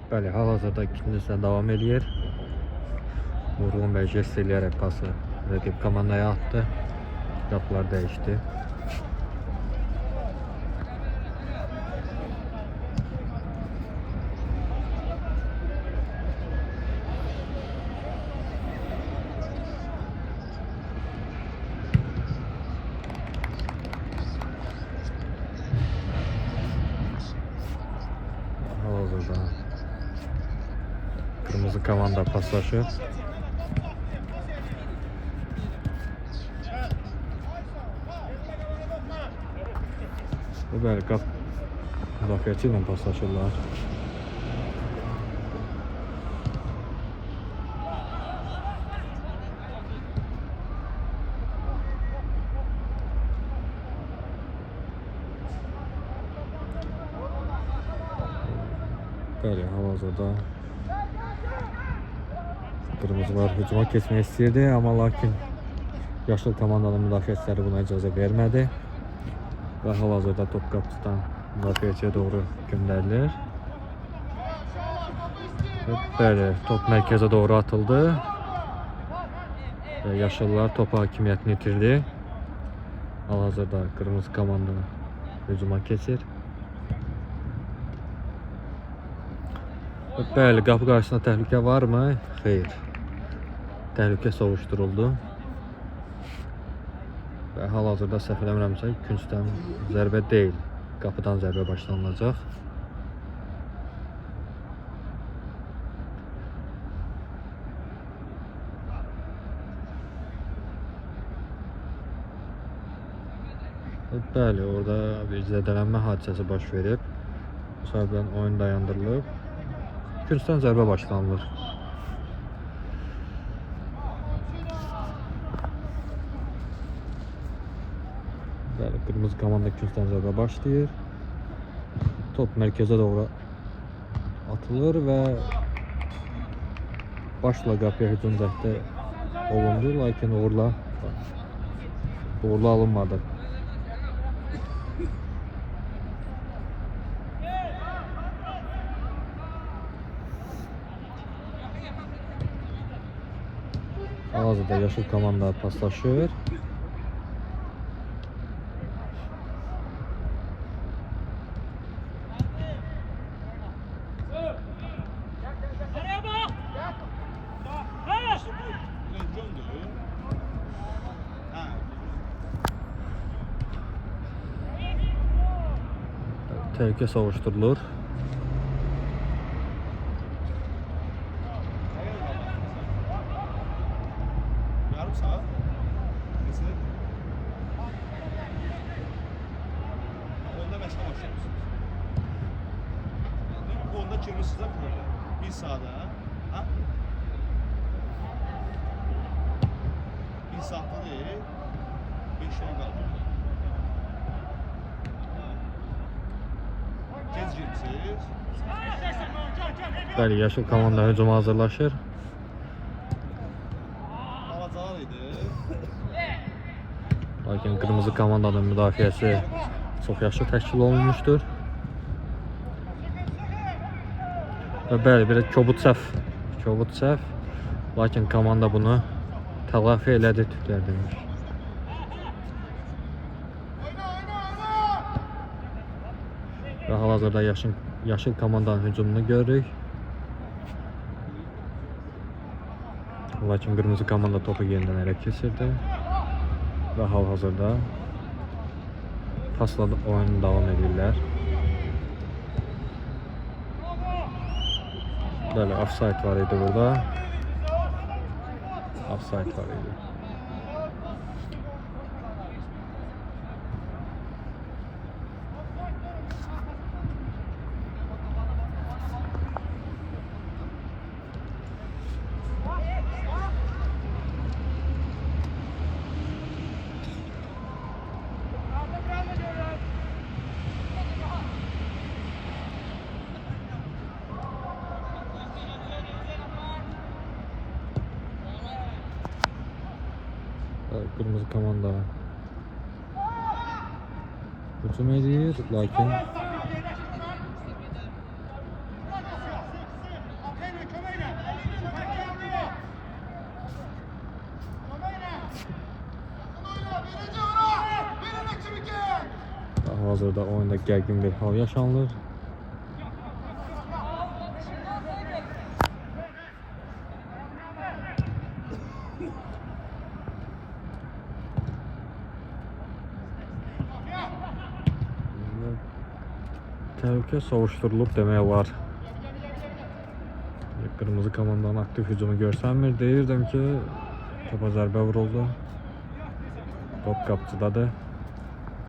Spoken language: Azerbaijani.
Bəli, hal-hazırda ikincisində davam edir. Nurgun bəy jest eləyərək pası rəqib komandaya atdı. Qapılar dəyişdi. Hal-hazırda kırmızı komanda paslaşır. Bəli, müdafiəçi ilə paslaşırlar. Bəli, hal-hazırda qırmızılar hücuma keçmək istəyirdi, amma lakin yaşıl komandanın müdafiəçiləri buna icazə vermədi. Və hal-hazırda top qapıdan müdafiəçiyə doğru göndərilir. Bəli, top mərkəzə doğru atıldı. Və yaşıllar topa hakimiyyətini itirdi. Hal-hazırda qırmızı komanda hücuma keçir. Bəli, qapı qarşısında təhlükə varmı? Xeyr. Təhlükə soruşturuldu. Və hal-hazırda səhv eləmirəmsə küncdən zərbə deyil, qapıdan zərbə başlanılacaq. Bəli, orada bir zədələnmə hadisəsi baş verib. Bu səbəbdən oyun dayandırılıb. Küncdən zərbə başlanılır. Bəli, qırmızı komanda küncdən zərbə başlayır. Top mərkəzə doğru atılır və başla qapıya hücum cəhdi olundu, lakin uğurla alınmadı. Hal-hazırda yaşıl komanda paslaşır. Təhlükə soruşturulur. Onda çevirsiz bir sağda, ha? Bir sağda değil, bir şey kaldı. Tez girmişsiniz. Bəli, yaşıl komanda hücuma hazırlaşır. Alacağı idi. Lakin qırmızı komandanın müdafiəsi çox yaxşı təşkil olunmuşdur. Və bəli, bir kobud səhv. Lakin komanda bunu tələfi elədi, tüklər demiş. Və hal-hazırda yaşıl komandanın hücumunu görürük. Lakin qırmızı komanda topu yenidən ələ keçirdi. Və hal-hazırda pasla oyunu davam edirlər. Bəli, offside var idi burada. Offside var idi. Kırmızı komanda hücum edir, lakin Hazırda oyunda gərgin bir hal yaşanılır. Təhlükə soruşturulub demək olar. Qırmızı komandanın aktiv hücumu görsənmir. Deyirdim ki, topa zərbə vuruldu. Top qapıcıdadır.